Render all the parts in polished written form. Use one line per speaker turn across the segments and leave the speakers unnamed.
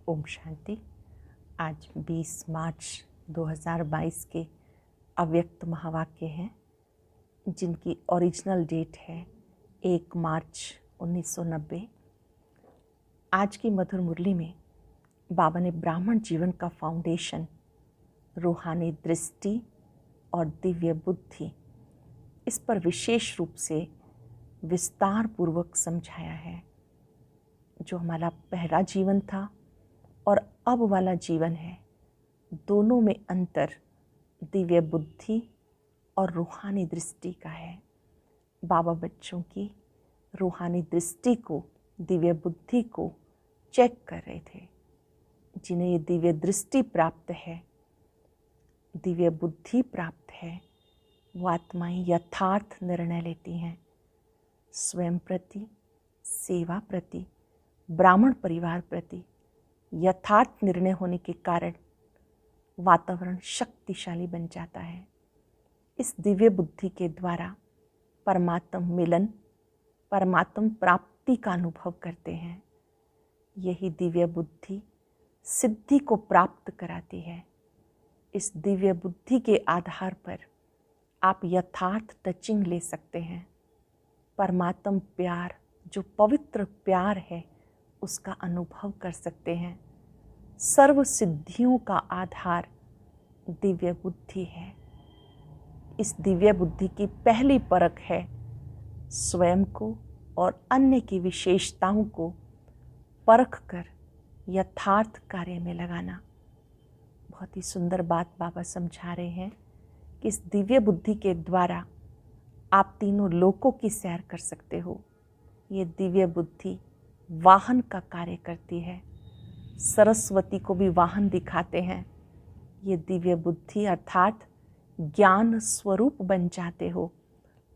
ओम शांति। आज 20 मार्च 2022 के अव्यक्त महावाक्य हैं जिनकी ओरिजिनल डेट है 1 मार्च 1990। आज की मधुर मुरली में बाबा ने ब्राह्मण जीवन का फाउंडेशन, रूहानी दृष्टि और दिव्य बुद्धि, इस पर विशेष रूप से विस्तार पूर्वक समझाया है। जो हमारा पहला जीवन था और अब वाला जीवन है, दोनों में अंतर दिव्य बुद्धि और रूहानी दृष्टि का है। बाबा बच्चों की रूहानी दृष्टि को, दिव्य बुद्धि को चेक कर रहे थे। जिन्हें ये दिव्य दृष्टि प्राप्त है, दिव्य बुद्धि प्राप्त है, वो आत्माएं यथार्थ निर्णय लेती हैं। स्वयं प्रति, सेवा प्रति, ब्राह्मण परिवार प्रति यथार्थ निर्णय होने के कारण वातावरण शक्तिशाली बन जाता है। इस दिव्य बुद्धि के द्वारा परमात्म मिलन, परमात्म प्राप्ति का अनुभव करते हैं। यही दिव्य बुद्धि सिद्धि को प्राप्त कराती है। इस दिव्य बुद्धि के आधार पर आप यथार्थ टचिंग ले सकते हैं। परमात्म प्यार, जो पवित्र प्यार है, उसका अनुभव कर सकते हैं। सर्व सिद्धियों का आधार दिव्य बुद्धि है। इस दिव्य बुद्धि की पहली परख है स्वयं को और अन्य की विशेषताओं को परख कर यथार्थ कार्य में लगाना। बहुत ही सुंदर बात बाबा समझा रहे हैं कि इस दिव्य बुद्धि के द्वारा आप तीनों लोकों की सैर कर सकते हो। ये दिव्य बुद्धि वाहन का कार्य करती है। सरस्वती को भी वाहन दिखाते हैं। ये दिव्य बुद्धि अर्थात ज्ञान स्वरूप बन जाते हो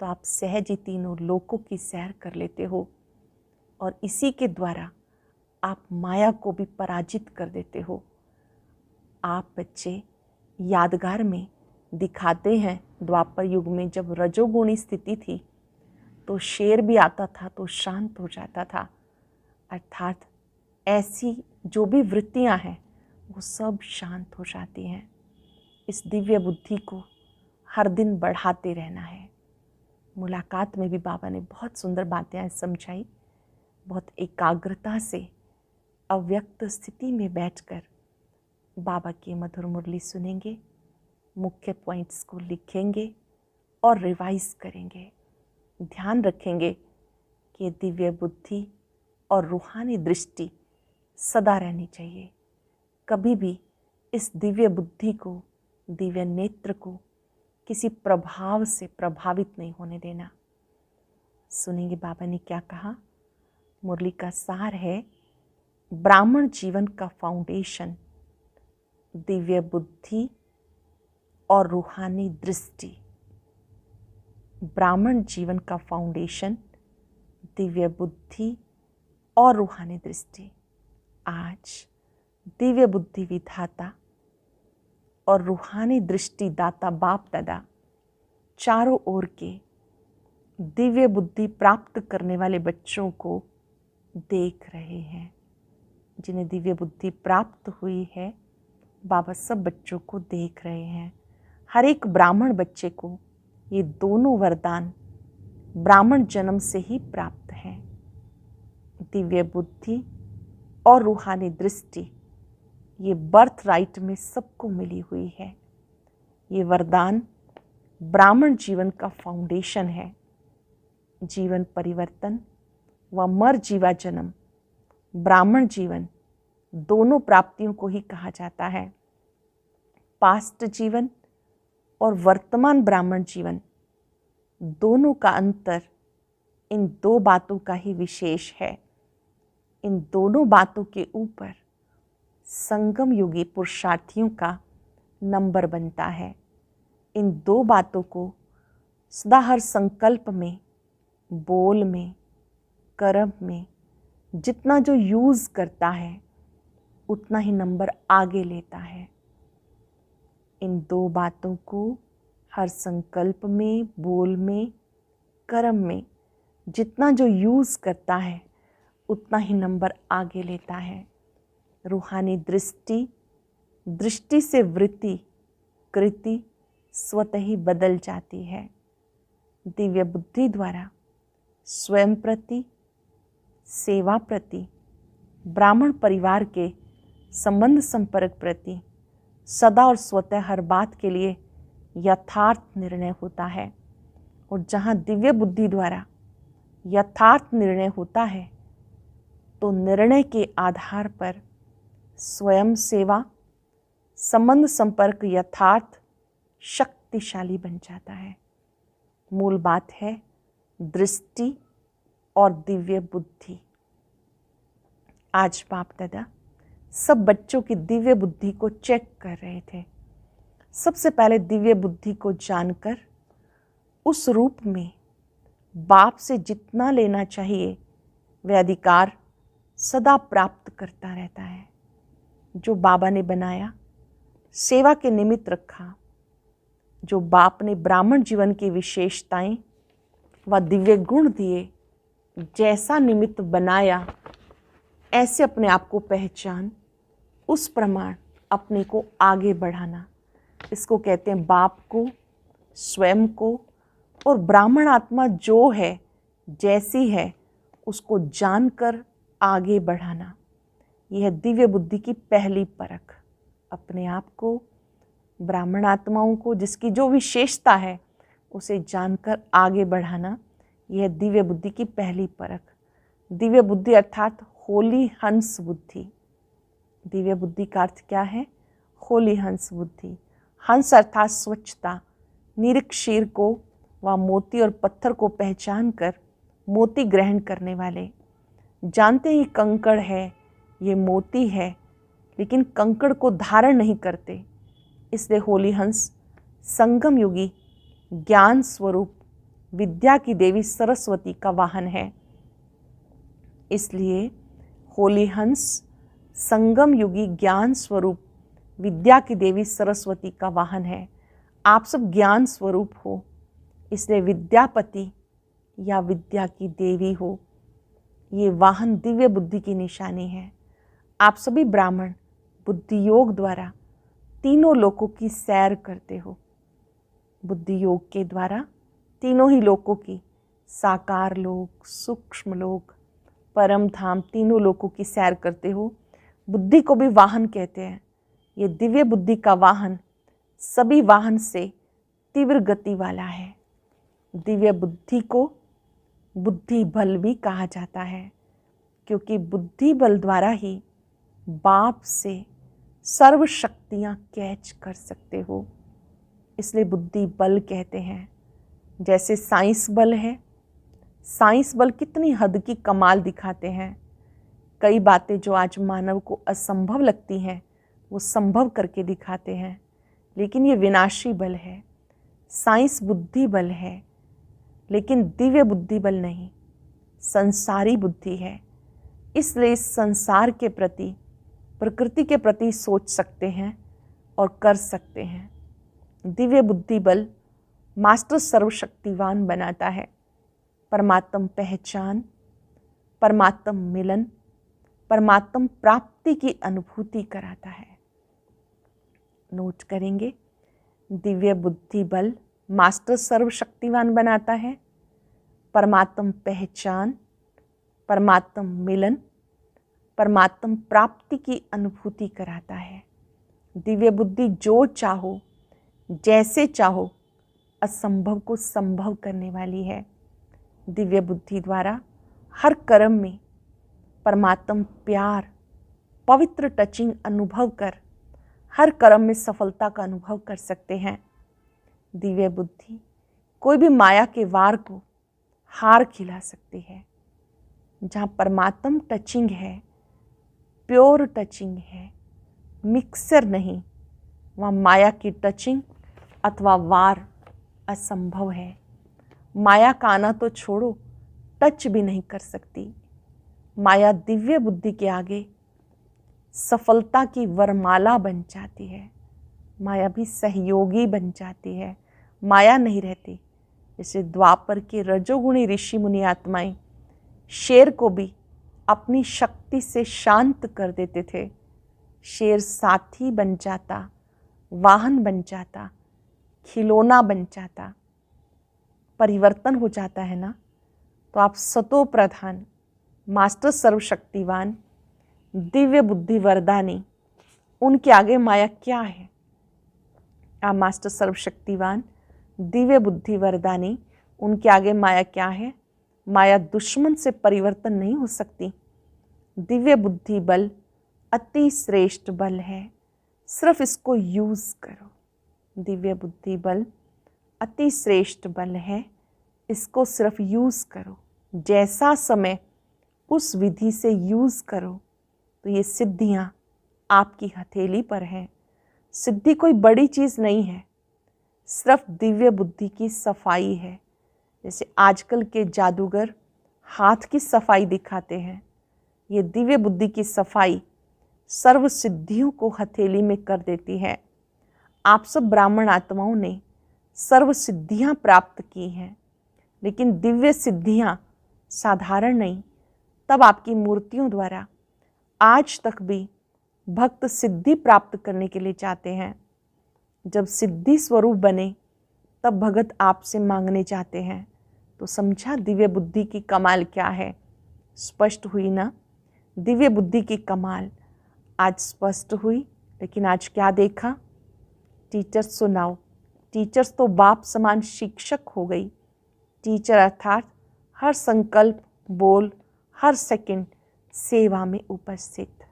तो आप सहज ही तीनों लोकों की सैर कर लेते हो और इसी के द्वारा आप माया को भी पराजित कर देते हो। आप बच्चे यादगार में दिखाते हैं, द्वापर युग में जब रजोगुणी स्थिति थी तो शेर भी आता था तो शांत हो जाता था। अर्थात ऐसी जो भी वृत्तियां हैं वो सब शांत हो जाती हैं। इस दिव्य बुद्धि को हर दिन बढ़ाते रहना है। मुलाकात में भी बाबा ने बहुत सुंदर बातें समझाई। बहुत एकाग्रता से अव्यक्त स्थिति में बैठकर बाबा की मधुर मुरली सुनेंगे, मुख्य पॉइंट्स को लिखेंगे और रिवाइज करेंगे। ध्यान रखेंगे कि दिव्य बुद्धि और रूहानी दृष्टि सदा रहनी चाहिए। कभी भी इस दिव्य बुद्धि को, दिव्य नेत्र को किसी प्रभाव से प्रभावित नहीं होने देना। सुनेंगे बाबा ने क्या कहा। मुरली का सार है ब्राह्मण जीवन का फाउंडेशन दिव्य बुद्धि और रूहानी दृष्टि। ब्राह्मण जीवन का फाउंडेशन दिव्य बुद्धि और रूहानी दृष्टि। आज दिव्य बुद्धि विधाता और रूहानी दृष्टि दाता बाप दादा चारों ओर के दिव्य बुद्धि प्राप्त करने वाले बच्चों को देख रहे हैं। जिन्हें दिव्य बुद्धि प्राप्त हुई है, बाबा सब बच्चों को देख रहे हैं। हर एक ब्राह्मण बच्चे को ये दोनों वरदान ब्राह्मण जन्म से ही प्राप्त हैं। दिव्य बुद्धि और रूहानी दृष्टि ये बर्थ राइट में सबको मिली हुई है। ये वरदान ब्राह्मण जीवन का फाउंडेशन है। जीवन परिवर्तन व मर जीवा जन्म, ब्राह्मण जीवन दोनों प्राप्तियों को ही कहा जाता है। पास्ट जीवन और वर्तमान ब्राह्मण जीवन दोनों का अंतर इन दो बातों का ही विशेष है। इन दोनों बातों के ऊपर संगम युगी पुरुषार्थियों का नंबर बनता है। इन दो बातों को सदा हर संकल्प में, बोल में, कर्म में जितना जो यूज़ करता है उतना ही नंबर आगे लेता है। इन दो बातों को हर संकल्प में, बोल में, कर्म में जितना जो यूज़ करता है उतना ही नंबर आगे लेता है। रूहानी दृष्टि, दृष्टि से वृत्ति, कृति स्वतः ही बदल जाती है। दिव्य बुद्धि द्वारा स्वयं प्रति, सेवा प्रति, ब्राह्मण परिवार के संबंध संपर्क प्रति सदा और स्वतः हर बात के लिए यथार्थ निर्णय होता है। और जहाँ दिव्य बुद्धि द्वारा यथार्थ निर्णय होता है तो निर्णय के आधार पर स्वयं सेवा, संबंध संपर्क यथार्थ शक्तिशाली बन जाता है। मूल बात है दृष्टि और दिव्य बुद्धि। आज बाप दादा सब बच्चों की दिव्य बुद्धि को चेक कर रहे थे। सबसे पहले दिव्य बुद्धि को जानकर उस रूप में बाप से जितना लेना चाहिए वह अधिकार सदा प्राप्त करता रहता है। जो बाबा ने बनाया, सेवा के निमित्त रखा, जो बाप ने ब्राह्मण जीवन की विशेषताएं व दिव्य गुण दिए, जैसा निमित्त बनाया ऐसे अपने आप को पहचान, उस प्रमाण अपने को आगे बढ़ाना। इसको कहते हैं बाप को, स्वयं को और ब्राह्मण आत्मा जो है, जैसी है, उसको जानकर आगे बढ़ाना। यह दिव्य बुद्धि की पहली परख। अपने आप को, ब्राह्मण आत्माओं को, जिसकी जो विशेषता है उसे जानकर आगे बढ़ाना, यह दिव्य बुद्धि की पहली परख। दिव्य बुद्धि अर्थात होली हंस बुद्धि। दिव्य बुद्धि का अर्थ क्या है? होली हंस बुद्धि। हंस अर्थात स्वच्छता, निरीक्षीर को व मोती और पत्थर को पहचान कर मोती ग्रहण करने वाले। जानते ही कंकड़ है, ये मोती है, लेकिन कंकड़ को धारण नहीं करते। इसलिए होली हंस संगम युगी ज्ञान स्वरूप विद्या की देवी सरस्वती का वाहन है। इसलिए होली हंस संगम युगी ज्ञान स्वरूप विद्या की देवी सरस्वती का वाहन है। आप सब ज्ञान स्वरूप हो, इसलिए विद्यापति या विद्या की देवी हो। ये वाहन दिव्य बुद्धि की निशानी है। आप सभी ब्राह्मण बुद्धि योग द्वारा तीनों लोकों की सैर करते हो। बुद्धि योग के द्वारा तीनों ही लोकों की, साकार लोक, सूक्ष्म लोक, परम धाम, तीनों लोकों की सैर करते हो। बुद्धि को भी वाहन कहते हैं। ये दिव्य बुद्धि का वाहन सभी वाहन से तीव्र गति वाला है। दिव्य बुद्धि को बुद्धि बल भी कहा जाता है, क्योंकि बुद्धि बल द्वारा ही बाप से सर्व शक्तियाँ कैच कर सकते हो। इसलिए बुद्धि बल कहते हैं। जैसे साइंस बल है, साइंस बल कितनी हद की कमाल दिखाते हैं। कई बातें जो आज मानव को असंभव लगती हैं वो संभव करके दिखाते हैं। लेकिन ये विनाशी बल है। साइंस बुद्धि बल है, लेकिन दिव्य बुद्धि बल नहीं, संसारी बुद्धि है। इसलिए इस संसार के प्रति, प्रकृति के प्रति सोच सकते हैं और कर सकते हैं। दिव्य बुद्धि बल मास्टर सर्वशक्तिवान बनाता है। परमात्म पहचान, परमात्म मिलन, परमात्म प्राप्ति की अनुभूति कराता है। नोट करेंगे, दिव्य बुद्धि बल मास्टर सर्वशक्तिवान बनाता है, परमात्म पहचान, परमात्म मिलन, परमात्म प्राप्ति की अनुभूति कराता है। दिव्य बुद्धि जो चाहो, जैसे चाहो, असंभव को संभव करने वाली है। दिव्य बुद्धि द्वारा हर कर्म में परमात्म प्यार, पवित्र टचिंग अनुभव कर हर कर्म में सफलता का अनुभव कर सकते हैं। दिव्य बुद्धि कोई भी माया के वार को हार खिला सकती है। जहाँ परमात्म टचिंग है, प्योर टचिंग है, मिक्सर नहीं, वहाँ माया की टचिंग अथवा वार असंभव है। माया का आना तो छोड़ो, टच भी नहीं कर सकती। माया दिव्य बुद्धि के आगे सफलता की वरमाला बन जाती है। माया भी सहयोगी बन जाती है, माया नहीं रहती। जैसे द्वापर के रजोगुणी ऋषि मुनि आत्माएं शेर को भी अपनी शक्ति से शांत कर देते थे, शेर साथी बन जाता, वाहन बन जाता, खिलौना बन जाता, परिवर्तन हो जाता है ना। तो आप सतो प्रधान, मास्टर सर्वशक्तिवान, दिव्य बुद्धि वरदानी, उनके आगे माया क्या है? आप मास्टर सर्वशक्तिवान, दिव्य बुद्धि वरदानी, उनके आगे माया क्या है? माया दुश्मन से परिवर्तन नहीं हो सकती। दिव्य बुद्धि बल अति श्रेष्ठ बल है, सिर्फ इसको यूज करो। दिव्य बुद्धि बल अति श्रेष्ठ बल है, इसको सिर्फ यूज करो। जैसा समय उस विधि से यूज करो तो ये सिद्धियां आपकी हथेली पर हैं। सिद्धि कोई बड़ी चीज नहीं है, सिर्फ दिव्य बुद्धि की सफाई है। जैसे आजकल के जादूगर हाथ की सफाई दिखाते हैं, ये दिव्य बुद्धि की सफाई सर्व सिद्धियों को हथेली में कर देती है। आप सब ब्राह्मण आत्माओं ने सर्व सिद्धियां प्राप्त की हैं, लेकिन दिव्य सिद्धियां साधारण नहीं। तब आपकी मूर्तियों द्वारा आज तक भी भक्त सिद्धि प्राप्त करने के लिए चाहते हैं। जब सिद्धि स्वरूप बने तब भगत आपसे मांगने चाहते हैं। तो समझा दिव्य बुद्धि की कमाल क्या है? स्पष्ट हुई ना दिव्य बुद्धि की कमाल? आज स्पष्ट हुई। लेकिन आज क्या देखा? टीचर्स सुनाओ। टीचर्स तो बाप समान शिक्षक हो गई। टीचर अर्थात हर संकल्प, बोल, हर सेकंड सेवा में उपस्थित।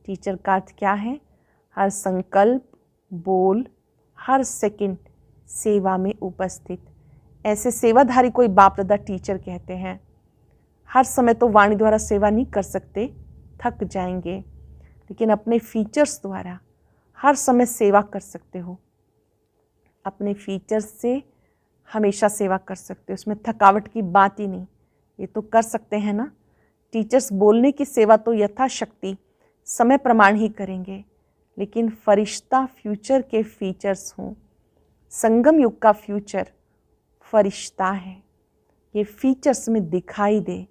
टीचर का अर्थ क्या है? हर संकल्प, बोल, हर सेकंड सेवा में उपस्थित। ऐसे सेवाधारी कोई बाप दादा टीचर कहते हैं। हर समय तो वाणी द्वारा सेवा नहीं कर सकते, थक जाएंगे, लेकिन अपने फीचर्स द्वारा हर समय सेवा कर सकते हो। अपने फीचर्स से हमेशा सेवा कर सकते हो, उसमें थकावट की बात ही नहीं। ये तो कर सकते हैं ना। टीचर्स बोलने की सेवा तो यथाशक्ति समय प्रमाण ही करेंगे, लेकिन फरिश्ता फ्यूचर के फीचर्स हों। संगम युग का फ्यूचर फरिश्ता है। ये फीचर्स में दिखाई दे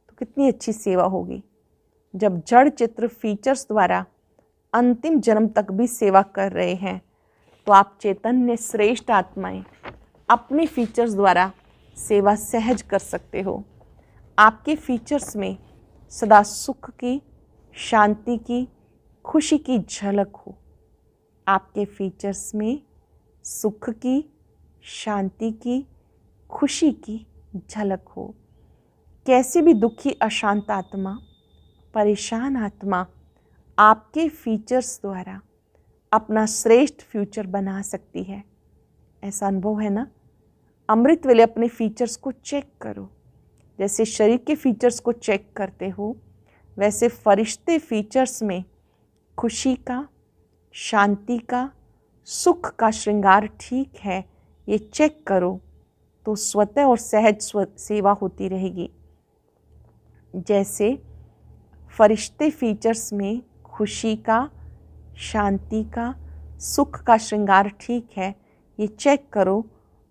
तो कितनी अच्छी सेवा होगी। जब जड़ चित्र फीचर्स द्वारा अंतिम जन्म तक भी सेवा कर रहे हैं, तो आप चैतन्य श्रेष्ठ आत्माएं अपने फीचर्स द्वारा सेवा सहज कर सकते हो। आपके फीचर्स में सदा सुख की, शांति की, खुशी की झलक हो। आपके फीचर्स में सुख की, शांति की, खुशी की झलक हो। कैसे भी दुखी अशांत आत्मा, परेशान आत्मा आपके फीचर्स द्वारा अपना श्रेष्ठ फ्यूचर बना सकती है। ऐसा अनुभव है ना। अमृत वेले अपने फीचर्स को चेक करो। जैसे शरीर के फीचर्स को चेक करते हो, वैसे फरिश्ते फीचर्स में खुशी का, शांति का, सुख का श्रृंगार ठीक है, ये चेक करो तो स्वतः और सहज सेवा होती रहेगी। जैसे फरिश्ते फीचर्स में खुशी का, शांति का, सुख का श्रृंगार ठीक है, ये चेक करो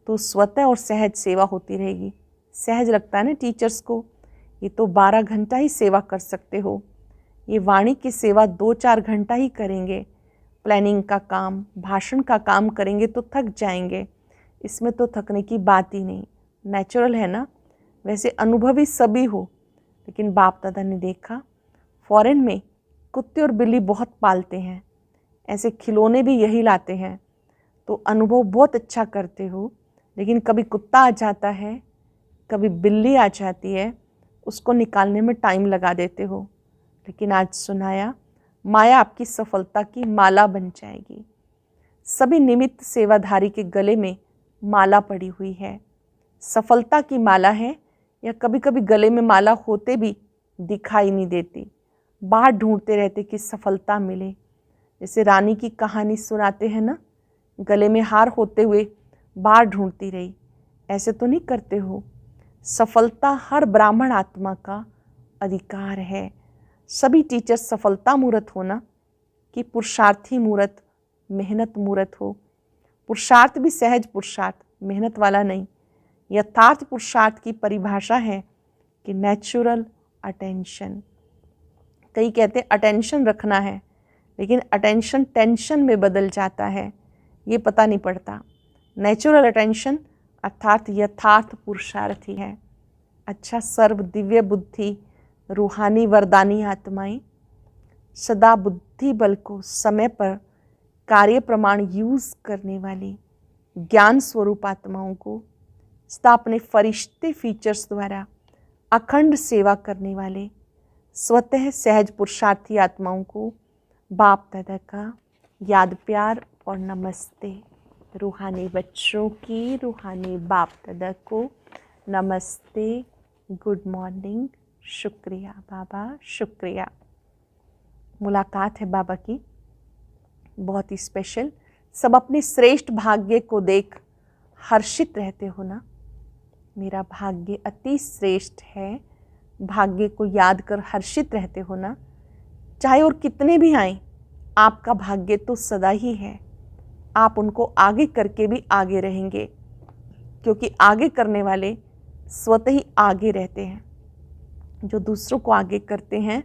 तो स्वतः और सहज सेवा होती रहेगी। सहज लगता है ना टीचर्स को, ये तो 12 घंटा ही सेवा कर सकते हो। ये वाणी की सेवा 2-4 घंटा ही करेंगे। प्लानिंग का काम, भाषण का काम करेंगे तो थक जाएंगे। इसमें तो थकने की बात ही नहीं, नेचुरल है ना। वैसे अनुभवी सभी हो, लेकिन बाप दादा ने देखा फॉरेन में कुत्ते और बिल्ली बहुत पालते हैं, ऐसे खिलौने भी यही लाते हैं, तो अनुभव बहुत अच्छा करते हो। लेकिन कभी कुत्ता आ जाता है, कभी बिल्ली आ जाती है, उसको निकालने में टाइम लगा देते हो। लेकिन आज सुनाया, माया आपकी सफलता की माला बन जाएगी। सभी निमित्त सेवाधारी के गले में माला पड़ी हुई है, सफलता की माला है। या कभी कभी गले में माला होते भी दिखाई नहीं देती, बाहर ढूंढते रहते कि सफलता मिले। जैसे रानी की कहानी सुनाते हैं ना, गले में हार होते हुए बाहर ढूंढती रही। ऐसे तो नहीं करते हो। सफलता हर ब्राह्मण आत्मा का अधिकार है। सभी टीचर सफलता मूर्त हो ना, कि पुरुषार्थी मूर्त, मेहनत मूर्त हो। पुरुषार्थ भी सहज पुरुषार्थ, मेहनत वाला नहीं। यथार्थ पुरुषार्थ की परिभाषा है कि नेचुरल अटेंशन। कई कहते अटेंशन रखना है, लेकिन अटेंशन टेंशन में बदल जाता है, ये पता नहीं पड़ता। नेचुरल अटेंशन अर्थात यथार्थ पुरुषार्थी है। अच्छा, सर्व दिव्य बुद्धि रूहानी वरदानी आत्माएं सदा बुद्धि बल को समय पर कार्य प्रमाण यूज करने वाली ज्ञान स्वरूप आत्माओं को सदा अपने फरिश्ते फीचर्स द्वारा अखंड सेवा करने वाले स्वतः सहज पुरुषार्थी आत्माओं को बाप दादा का याद प्यार और नमस्ते। रूहानी बच्चों की रूहानी बाप दादा को नमस्ते, गुड मॉर्निंग, शुक्रिया बाबा, शुक्रिया। मुलाकात है बाबा की बहुत ही स्पेशल। सब अपने श्रेष्ठ भाग्य को देख हर्षित रहते हो ना। मेरा भाग्य अति श्रेष्ठ है, भाग्य को याद कर हर्षित रहते हो ना। चाहे और कितने भी आए, आपका भाग्य तो सदा ही है। आप उनको आगे करके भी आगे रहेंगे, क्योंकि आगे करने वाले स्वतः ही आगे रहते हैं। जो दूसरों को आगे करते हैं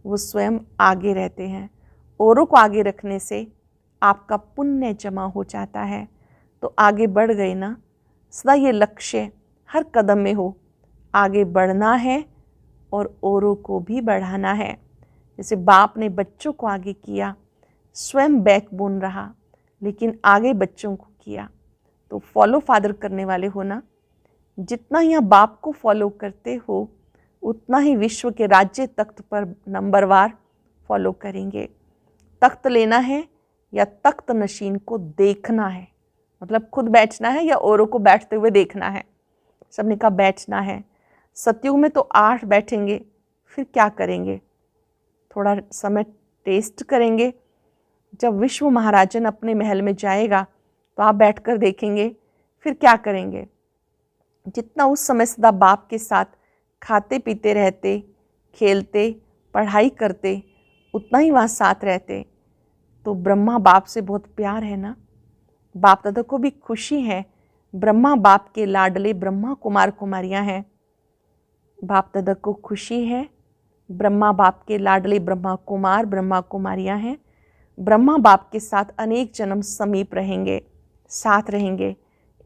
वो स्वयं आगे रहते हैं। औरों को आगे रखने से आपका पुण्य जमा हो जाता है, तो आगे बढ़ गए ना। सदा ये लक्ष्य हर कदम में हो, आगे बढ़ना है और औरों को भी बढ़ाना है। जैसे बाप ने बच्चों को आगे किया, स्वयं बैकबोन रहा, लेकिन आगे बच्चों को किया। तो फॉलो फादर करने वाले हो ना। जितना ही आप बाप को फॉलो करते हो, उतना ही विश्व के राज्य तख्त पर नंबरवार फॉलो करेंगे। तख्त लेना है या तख्त नशीन को देखना है, मतलब खुद बैठना है या औरों को बैठते हुए देखना है। सबने कहा बैठना है। सतयुग में तो 8 बैठेंगे, फिर क्या करेंगे? थोड़ा समय टेस्ट करेंगे। जब विश्व महाराजन अपने महल में जाएगा तो आप बैठकर देखेंगे, फिर क्या करेंगे? जितना उस समय सदा बाप के साथ खाते पीते रहते, खेलते, पढ़ाई करते, उतना ही वहाँ साथ रहते। तो ब्रह्मा बाप से बहुत प्यार है ना। बाप दादा को भी खुशी है। ब्रह्मा बाप के लाडले ब्रह्मा कुमार कुमारियाँ हैं। बाप दादा को खुशी है। ब्रह्मा बाप के लाडले ब्रह्मा कुमार ब्रह्मा कुमारियाँ हैं। ब्रह्मा बाप के साथ अनेक जन्म समीप रहेंगे, साथ रहेंगे।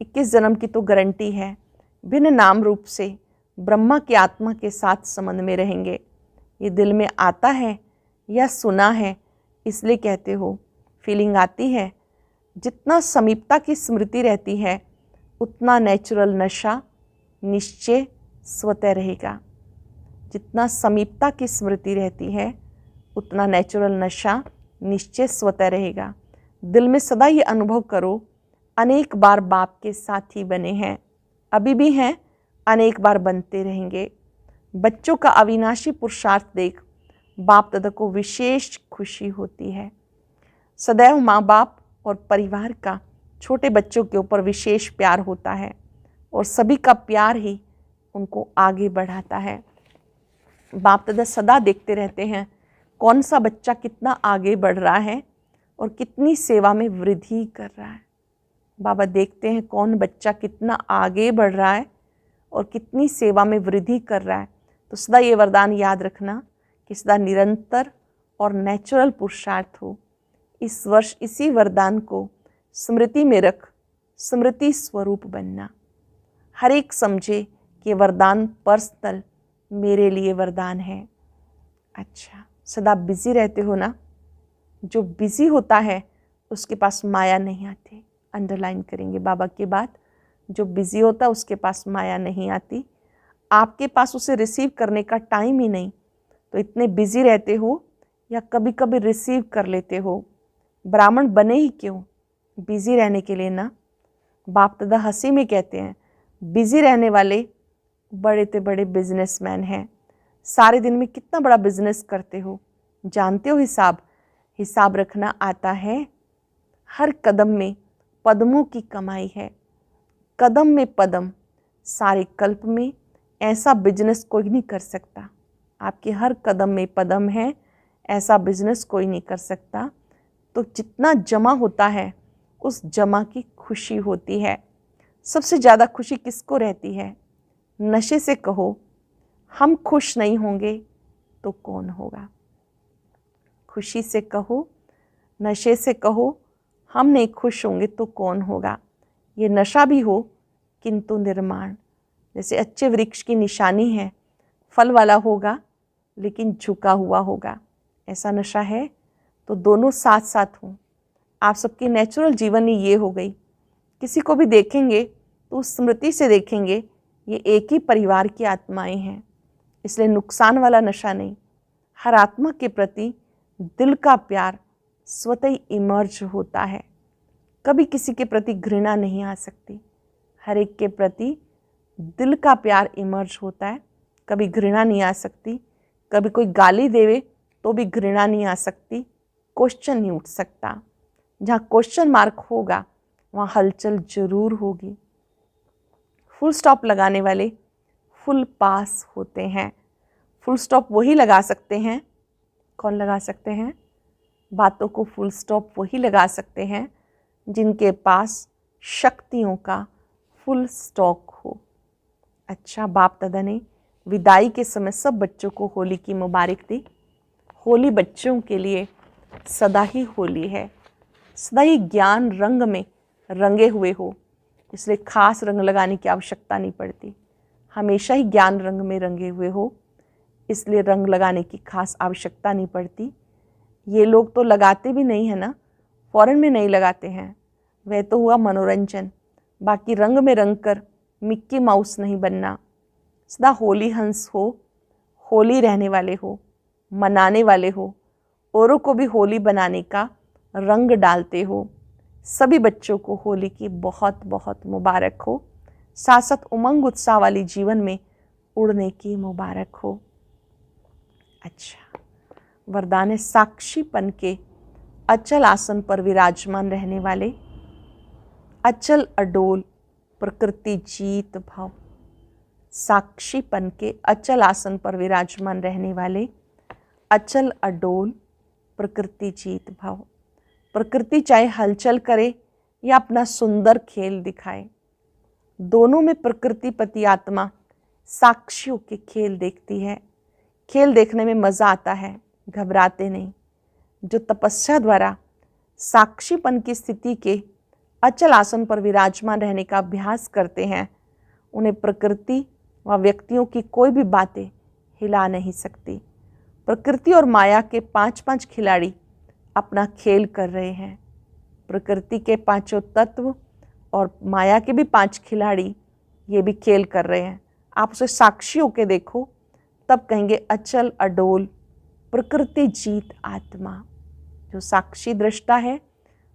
21 जन्म की तो गारंटी है। भिन्न नाम रूप से ब्रह्मा की आत्मा के साथ संबंध में रहेंगे। ये दिल में आता है या सुना है, इसलिए कहते हो। फीलिंग आती है। जितना समीपता की स्मृति रहती है, उतना नेचुरल नशा निश्चय स्वतः रहेगा। जितना समीपता की स्मृति रहती है, उतना नेचुरल नशा निश्चय स्वतः रहेगा। दिल में सदा ये अनुभव करो, अनेक बार बाप के साथी बने हैं, अभी भी हैं, अनेक बार बनते रहेंगे। बच्चों का अविनाशी पुरुषार्थ देख बाप दादा को विशेष खुशी होती है। सदैव माँ बाप और परिवार का छोटे बच्चों के ऊपर विशेष प्यार होता है, और सभी का प्यार ही उनको आगे बढ़ाता है। बाप दादा सदा देखते रहते हैं कौन सा बच्चा कितना आगे बढ़ रहा है और कितनी सेवा में वृद्धि कर रहा है। बाबा देखते हैं कौन बच्चा कितना आगे बढ़ रहा है और कितनी सेवा में वृद्धि कर रहा है। तो सदा ये वरदान याद रखना कि सदा निरंतर और नेचुरल पुरुषार्थ हो। इस वर्ष इसी वरदान को स्मृति में रख, स्मृति स्वरूप बनना। हर एक समझे कि वरदान पर्सनल मेरे लिए वरदान है। अच्छा, सदा बिजी रहते हो ना। जो बिजी होता है उसके पास माया नहीं आती। अंडरलाइन करेंगे बाबा की बात। जो बिजी होता है उसके पास माया नहीं आती। आपके पास उसे रिसीव करने का टाइम ही नहीं, तो इतने बिजी रहते हो या कभी कभी रिसीव कर लेते हो। ब्राह्मण बने ही क्यों? बिजी रहने के लिए ना। बाप दादा हंसी में कहते हैं बिजी रहने वाले बड़े से बड़े बिजनेसमैन हैं। सारे दिन में कितना बड़ा बिजनेस करते हो, जानते हो? हिसाब रखना आता है। हर कदम में पद्मों की कमाई है। कदम में पदम, सारे कल्प में ऐसा बिजनेस कोई नहीं कर सकता। आपके हर कदम में पदम है, ऐसा बिजनेस कोई नहीं कर सकता। तो जितना जमा होता है उस जमा की खुशी होती है। सबसे ज़्यादा खुशी किसको रहती है? नशे से कहो हम खुश नहीं होंगे तो कौन होगा? खुशी से कहो नशे से कहो हम नहीं खुश होंगे तो कौन होगा। ये नशा भी हो किंतु निर्माण, जैसे अच्छे वृक्ष की निशानी है, फल वाला होगा लेकिन झुका हुआ होगा, ऐसा नशा है तो दोनों साथ साथ हों। आप सबकी नेचुरल जीवनी ये हो गई, किसी को भी देखेंगे तो उस स्मृति से देखेंगे ये एक ही परिवार की आत्माएं हैं। इसलिए नुकसान वाला नशा नहीं, हर आत्मा के प्रति दिल का प्यार स्वतः ही इमर्ज होता है। कभी किसी के प्रति घृणा नहीं आ सकती, हर एक के प्रति दिल का प्यार इमर्ज होता है, कभी घृणा नहीं आ सकती। कभी कोई गाली देवे तो भी घृणा नहीं आ सकती, क्वेश्चन नहीं उठ सकता। जहाँ क्वेश्चन मार्क होगा वहाँ हलचल जरूर होगी। फुल स्टॉप लगाने वाले फुल पास होते हैं। फुल स्टॉप वही लगा सकते हैं, कौन लगा सकते हैं? बातों को फुल स्टॉप वही लगा सकते हैं जिनके पास शक्तियों का फुल स्टॉक हो। अच्छा, बाप दादा ने विदाई के समय सब बच्चों को होली की मुबारक दी। होली बच्चों के लिए सदा ही होली है, सदा ही ज्ञान रंग में रंगे हुए हो, इसलिए खास रंग लगाने की आवश्यकता नहीं पड़ती। हमेशा ही ज्ञान रंग में रंगे हुए हो, इसलिए रंग लगाने की खास आवश्यकता नहीं पड़ती। ये लोग तो लगाते भी नहीं है ना, फॉरेन में नहीं लगाते हैं, वह तो हुआ मनोरंजन। बाकी रंग में रंग कर मिक्की माउस नहीं बनना। सदा होली हंस हो, होली रहने वाले हो, मनाने वाले हो, औरों को भी होली बनाने का रंग डालते हो। सभी बच्चों को होली की बहुत बहुत मुबारक हो। साथ साथ उमंग उत्साह वाली जीवन में उड़ने की मुबारक हो। अच्छा, वरदान है साक्षीपन के अचल आसन पर विराजमान रहने वाले, अचल अडोल प्रकृति जीत भाव। साक्षीपन के अचल आसन पर विराजमान रहने वाले, अचल अडोल प्रकृति जीत भाव। प्रकृति चाहे हलचल करे या अपना सुंदर खेल दिखाए, दोनों में प्रकृति पति आत्मा साक्षियों के खेल देखती है। खेल देखने में मज़ा आता है, घबराते नहीं। जो तपस्या द्वारा साक्षीपन की स्थिति के अचल आसन पर विराजमान रहने का अभ्यास करते हैं, उन्हें प्रकृति व व्यक्तियों की कोई भी बातें हिला नहीं सकती। प्रकृति और माया के 5-5 खिलाड़ी अपना खेल कर रहे हैं। प्रकृति के 5 तत्व और माया के भी 5 खिलाड़ी ये भी खेल कर रहे हैं। आप उसे साक्षी होकर देखो, तब कहेंगे अचल अडोल प्रकृति जीत आत्मा। जो साक्षी दृष्टा है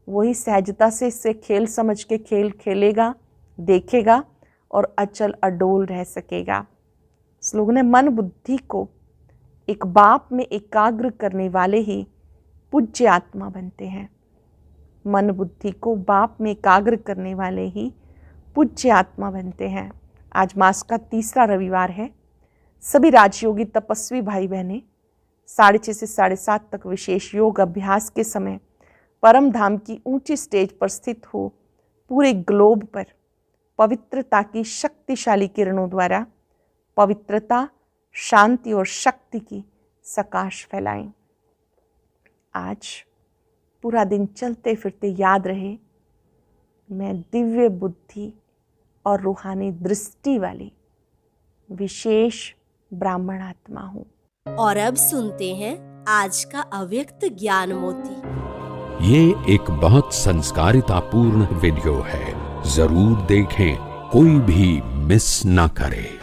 वही सहजता से इससे खेल समझ के खेल खेलेगा, देखेगा और अचल अडोल रह सकेगा। इस लोगों ने मन बुद्धि को एक बाप में एकाग्र करने वाले ही पूज्य आत्मा बनते हैं। मन बुद्धि को बाप में एकाग्र करने वाले ही पूज्य आत्मा बनते हैं। आज मास का 3रा रविवार है। सभी राजयोगी तपस्वी भाई बहनें 6:30 से 7:30 तक विशेष योग अभ्यास के समय परम धाम की ऊंची स्टेज पर स्थित हो पूरे ग्लोब पर पवित्रता की शक्तिशाली किरणों द्वारा पवित्रता, शांति और शक्ति की सकाश फैलाएं। आज पूरा दिन चलते फिरते याद रहे, मैं दिव्य बुद्धि और रूहानी दृष्टि वाली विशेष ब्राह्मण आत्मा हूँ।
और अब सुनते हैं आज का अव्यक्त ज्ञान मोती।
ये एक बहुत संस्कारितापूर्ण वीडियो है, जरूर देखें, कोई भी मिस ना करे।